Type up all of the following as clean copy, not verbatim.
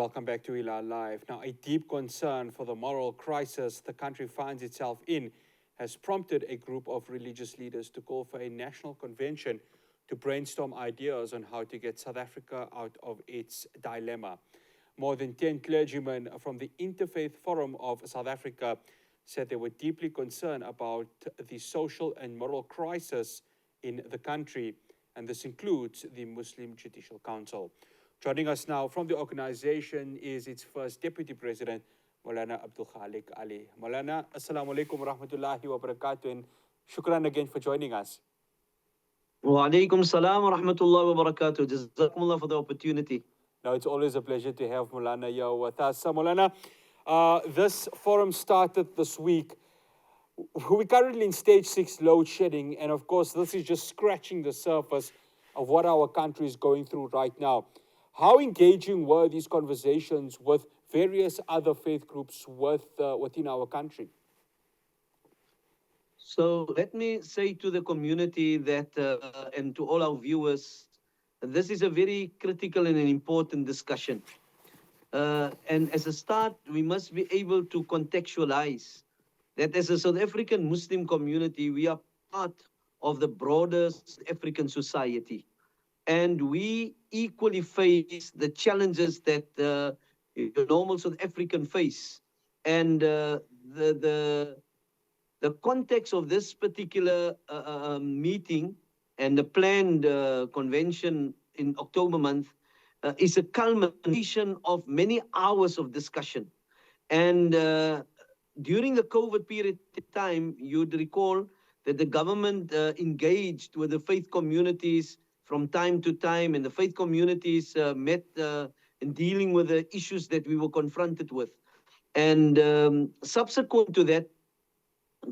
welcome back to Hilaal Live. Now, a deep concern for the moral crisis the country finds itself in has prompted a group of religious leaders to call for a national convention to brainstorm ideas on how to get South Africa out of its dilemma. More than 10 clergymen from the Interfaith Forum of South Africa said they were deeply concerned about the social and moral crisis in the country, and this includes the Muslim Judicial Council. Joining us now from the organization is its first deputy president, Moulana Abdul Khaliq Allie. Moulana, assalamu alaikum wa rahmatullahi wa barakatuh, and shukran again for joining us. Wa alaikum salam wa rahmatullahi wa barakatuh. Jazakumullah for the opportunity. Now, it's always a pleasure to have Moulana here with us. Moulana, this forum started this week. We're currently in stage 6 load shedding, and of course, this is just scratching the surface of what our country is going through right now. How engaging were these conversations with various other faith groups within our country? So let me say to the community that, and to all our viewers, this is a very critical and an important discussion. And as a start, we must be able to contextualize that as a South African Muslim community, we are part of the broader African society. And we equally face the challenges that the normal South African face. And the context of this particular meeting and the planned convention in October month is a culmination of many hours of discussion. And during the COVID period of time, you'd recall that the government engaged with the faith communities from time to time, and the faith communities met in dealing with the issues that we were confronted with. And subsequent to that,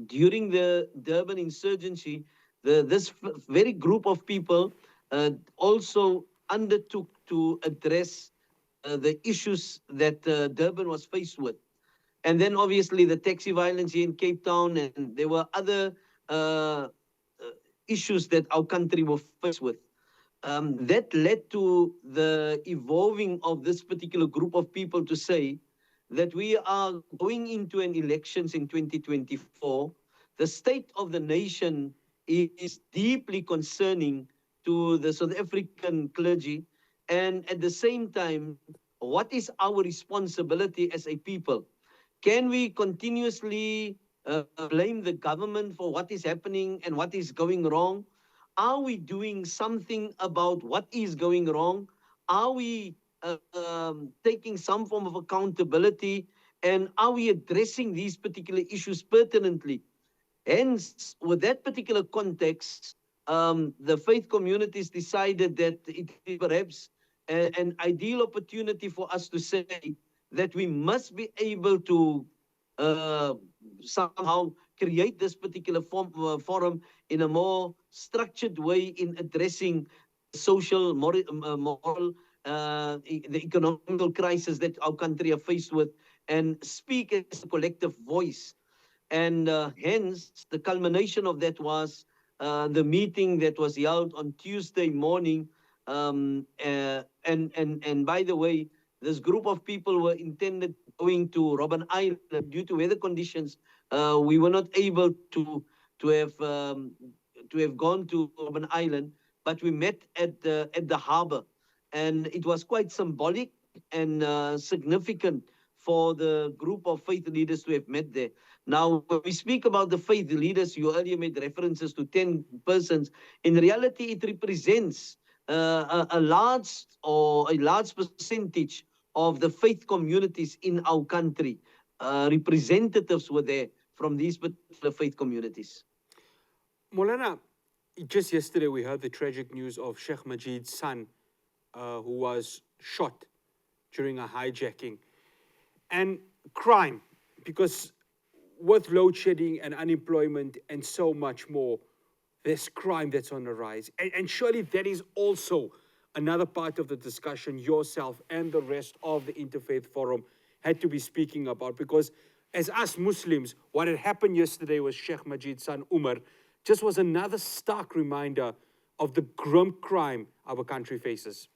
during the Durban insurgency, this very group of people also undertook to address the issues that Durban was faced with. And then obviously the taxi violence here in Cape Town, and there were other issues that our country was faced with. That led to the evolving of this particular group of people to say that we are going into an elections in 2024. The state of the nation is deeply concerning to the South African clergy. And at the same time, what is our responsibility as a people? Can we continuously blame the government for what is happening and what is going wrong? Are we doing something about what is going wrong? Are we taking some form of accountability? And are we addressing these particular issues pertinently? Hence, with that particular context, the faith communities decided that it is perhaps an ideal opportunity for us to say that we must be able to somehow create this particular forum in a more structured way in addressing social, moral, the economical crisis that our country are faced with, and speak as a collective voice. And hence, the culmination of that was the meeting that was held on Tuesday morning. And by the way, this group of people were intended going to Robben Island. Due to weather conditions, we were not able to have gone to Robben Island, but we met at the harbor, and it was quite symbolic and significant for the group of faith leaders to have met there. Now, when we speak about the faith leaders, you earlier made references to 10 persons. In reality, it represents a large percentage of the faith communities in our country. Representatives were there from these particular faith communities. Moulana, just yesterday we heard the tragic news of Sheikh Majid's son, who was shot during a hijacking. And crime, because with load shedding and unemployment and so much more, there's crime that's on the rise. And surely that is also another part of the discussion yourself and the rest of the Interfaith Forum had to be speaking about, because as us Muslims, what had happened yesterday with Sheikh Majid's son Umar just was another stark reminder of the grim crime our country faces.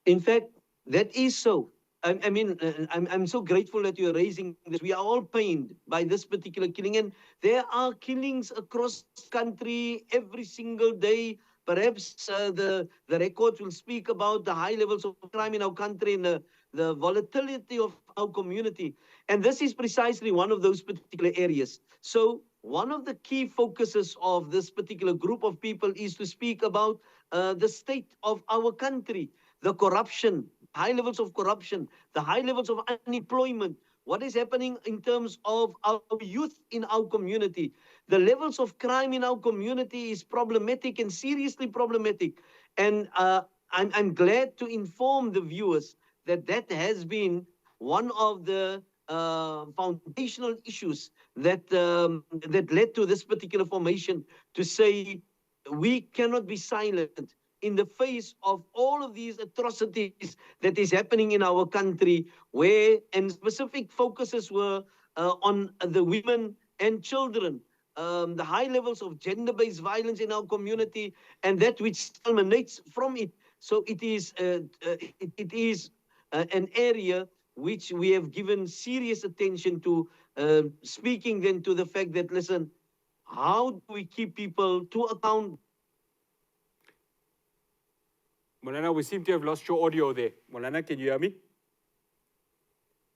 In fact, That is so. I'm so grateful that you're raising this. We are all pained by this particular killing, and there are killings across the country every single day. Perhaps the records will speak about the high levels of crime in our country and the volatility of our community. And this is precisely one of those particular areas. So one of the key focuses of this particular group of people is to speak about the state of our country, the corruption, high levels of corruption, the high levels of unemployment, what is happening in terms of our youth in our community. The levels of crime in our community is problematic and seriously problematic. And I'm glad to inform the viewers that that has been one of the foundational issues that led to this particular formation, to say we cannot be silent in the face of all of these atrocities that is happening in our country, where and specific focuses were on the women and children, the high levels of gender-based violence in our community, and that which culminates from it. So it is an area which we have given serious attention to, speaking then to the fact that, listen, how do we keep people to account? Moulana, we seem to have lost your audio there. Moulana, can you hear me?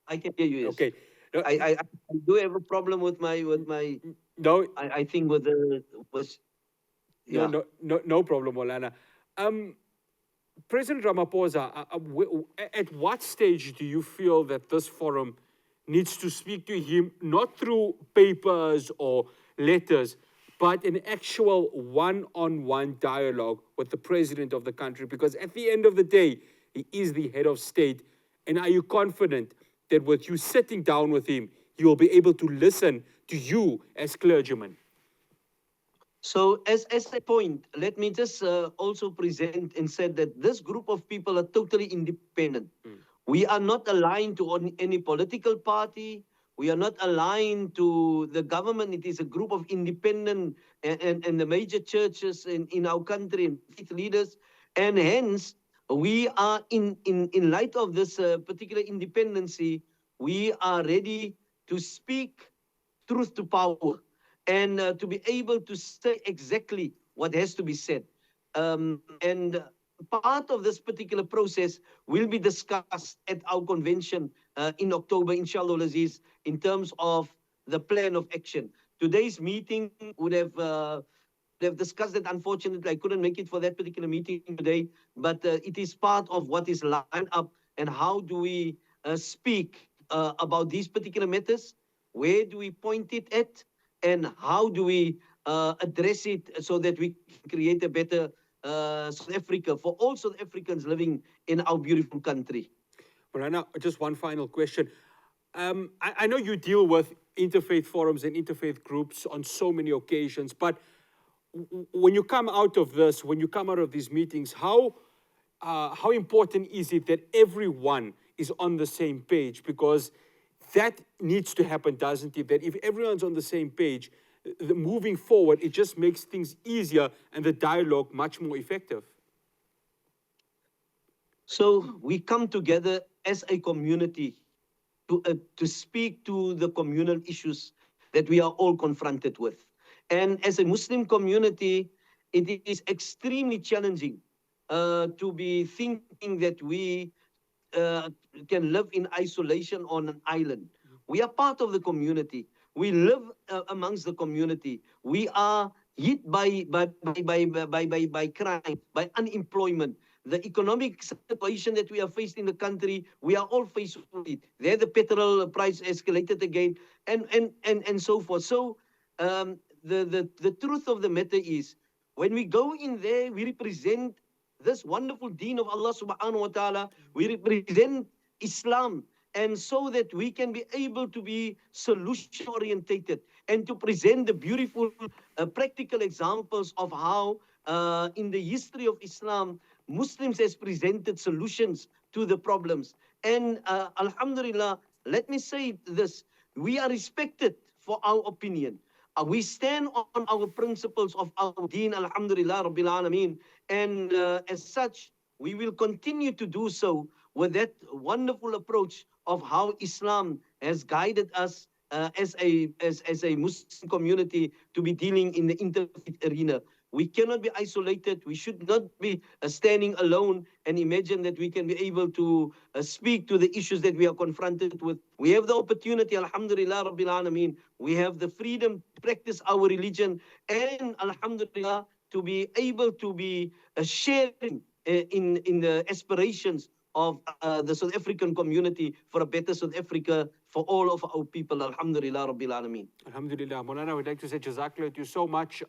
I can hear you. Yes. Okay. No, I do have a problem with my no, I think with the was yeah. no problem, Moulana. President Ramaphosa, at what stage do you feel that this forum needs to speak to him, not through papers or letters, but an actual one-on-one dialogue with the president of the country? Because at the end of the day, he is the head of state. And are you confident that with you sitting down with him, he will be able to listen to you as clergymen? So as a point, let me just also present and say that this group of people are totally independent. We are not aligned to any political party. We are not aligned to the government. It is a group of independent and the major churches in our country and faith leaders. And hence, we are in light of this particular independency, we are ready to speak truth to power, and to be able to say exactly what has to be said. And part of this particular process will be discussed at our convention in October, inshallah Aziz, in terms of the plan of action. Today's meeting would have discussed it. Unfortunately, I couldn't make it for that particular meeting today, but it is part of what is lined up, and how do we speak about these particular matters? Where do we point it at? And how do we address it so that we create a better South Africa for all South Africans living in our beautiful country? Moulana, just one final question. I know you deal with interfaith forums and interfaith groups on so many occasions, but when you come out of this, when you come out of these meetings, how important is it that everyone is on the same page? Because that needs to happen, doesn't it? That if everyone's on the same page, moving forward, it just makes things easier and the dialogue much more effective. So we come together as a community to speak to the communal issues that we are all confronted with. And as a Muslim community, it is extremely challenging to be thinking that we can live in isolation on an island. We are part of the community. We live amongst the community. We are hit by crime, by unemployment. The economic situation that we are faced in the country, we are all faced with it. There, the petrol price escalated again, and so forth. So the truth of the matter is, when we go in there, we represent this wonderful deen of Allah subhanahu wa ta'ala. We represent Islam, and so that we can be able to be solution orientated and to present the beautiful practical examples of how in the history of Islam, Muslims has presented solutions to the problems. And alhamdulillah, let me say this, we are respected for our opinion. We stand on our principles of our deen, alhamdulillah, rabbil alameen. And as such, we will continue to do so with that wonderful approach of how Islam has guided us as a Muslim community to be dealing in the interfaith arena. We cannot be isolated. We should not be standing alone and imagine that we can be able to speak to the issues that we are confronted with. We have the opportunity, alhamdulillah, Rabbil Alameen. We have the freedom to practice our religion and, alhamdulillah, to be able to be sharing in the aspirations of the South African community for a better South Africa for all of our people. Alhamdulillah, Rabbil Alameen. Alhamdulillah. Moulana, we'd like to say Jazakallah to you so much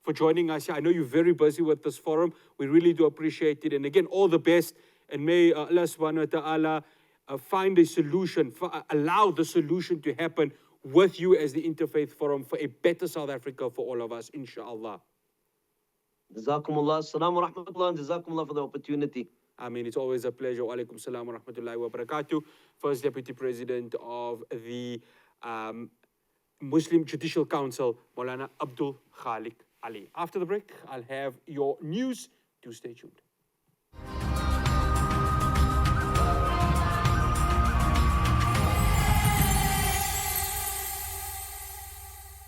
for joining us here. I know you're very busy with this forum. We really do appreciate it. And again, all the best. And may Allah subhanahu wa ta'ala find a solution, allow the solution to happen with you as the Interfaith Forum for a better South Africa for all of us, inshallah. Jazakumullah. Assalamu rahmatullah and Jazakumullah for the opportunity. I mean, it's always a pleasure. Wa alaikum salam wa rahmatullahi wa barakatuh. First Deputy President of the Muslim Judicial Council, Moulana Abdul Khaliq Ali. After the break, I'll have your news. Do stay tuned.